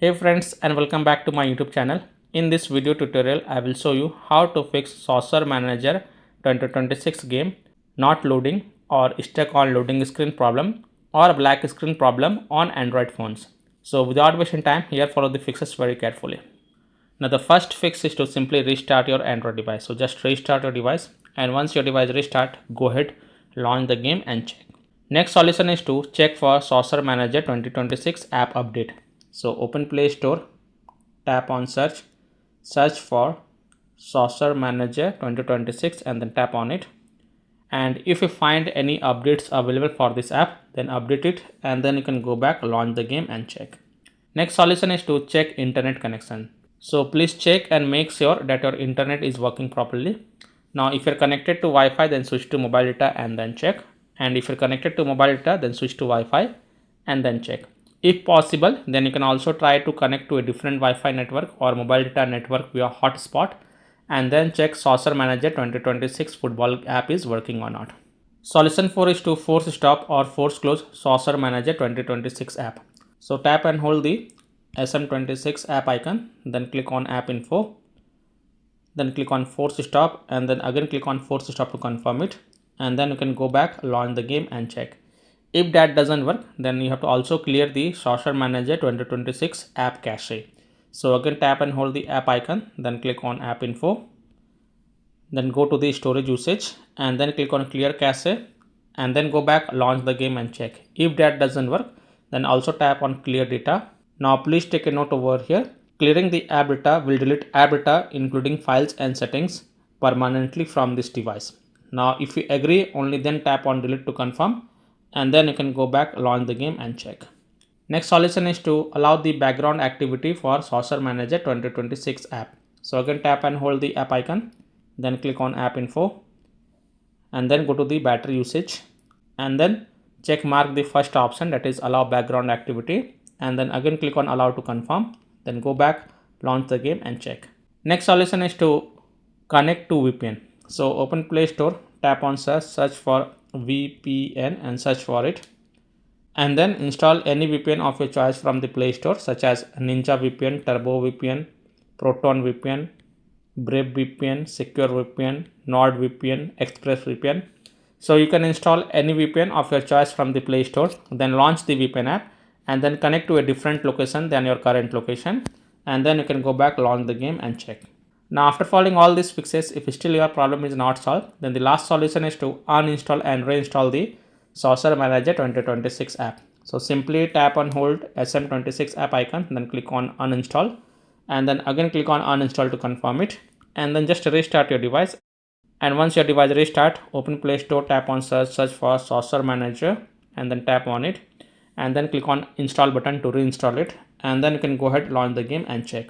Hey friends, and welcome back to my YouTube channel. In this video tutorial, I will show you how to fix Saucer Manager 2026 game not loading or stuck on loading screen problem or black screen problem on Android phones. So without wasting time, here follow the fixes very carefully. Now the first fix is to simply restart your Android device. So just restart your device, and once your device restart, go ahead, launch the game and check. Next solution is to check for Saucer Manager 2026 app update. So open Play Store, tap on search, search for Saucer Manager 2026 and then tap on it. And if you find any updates available for this app, then update it and then you can go back, launch the game and check. Next solution is to check internet connection. So please check and make sure that your internet is working properly. Now if you're connected to Wi-Fi, then switch to mobile data and then check. And if you're connected to mobile data, then switch to Wi-Fi and then check. If possible, then you can also try to connect to a different Wi-Fi network or mobile data network via hotspot and then check Saucer Manager 2026 football app is working or not. Solution 4 is to force stop or force close Saucer Manager 2026 app. So tap and hold the SM26 app icon, then click on app info, then click on force stop and then again click on force stop to confirm it, and then you can go back, launch the game and check. If that doesn't work, then you have to also clear the Saucer Manager 2026 app cache. So again tap and hold the app icon, then click on app info, then go to the storage usage and then click on clear cache and then go back, launch the game and check. If that doesn't work, then also tap on clear data. Now please take a note over here. Clearing the app data will delete app data including files and settings permanently from this device. Now if you agree, only then tap on delete to confirm and then you can go back, launch the game and check. Next solution is to allow the background activity for Saucer Manager 2026 app. So again tap and hold the app icon, then click on app info and then go to the battery usage and then check mark the first option, that is allow background activity, and then again click on allow to confirm, then go back, launch the game and check. Next solution is to connect to VPN. So open Play Store, tap on search for VPN and search for it, and then install any VPN of your choice from the Play Store such as Ninja VPN, Turbo VPN, Proton VPN, Brave VPN, Secure VPN, NordVPN, Express VPN. So you can install any VPN of your choice from the Play Store, then launch the VPN app and then connect to a different location than your current location, and then you can go back, launch the game and check. Now after following all these fixes, if still your problem is not solved, then the last solution is to uninstall and reinstall the Saucer Manager 2026 app. So simply tap and hold SM26 app icon, then click on uninstall and then again click on uninstall to confirm it, and then just restart your device. And once your device restart, open Play Store, tap on search for Saucer Manager and then tap on it and then click on install button to reinstall it, and then you can go ahead, launch the game and check.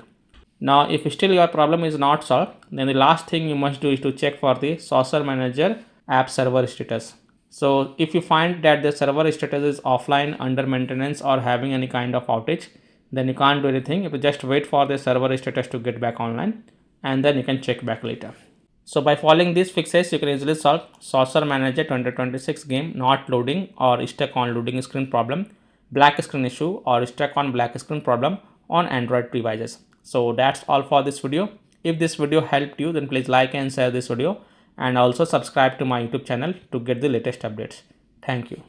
Now if still your problem is not solved, then the last thing you must do is to check for the Saucer Manager app server status. So if you find that the server status is offline, under maintenance or having any kind of outage, then you can't do anything. You just wait for the server status to get back online and then you can check back later. So by following these fixes, you can easily solve Saucer Manager 2026 game not loading or stuck on loading screen problem, black screen issue or stuck on black screen problem on Android devices. So that's all for this video. If this video helped you, then please like and share this video and also subscribe to my YouTube channel to get the latest updates. Thank you.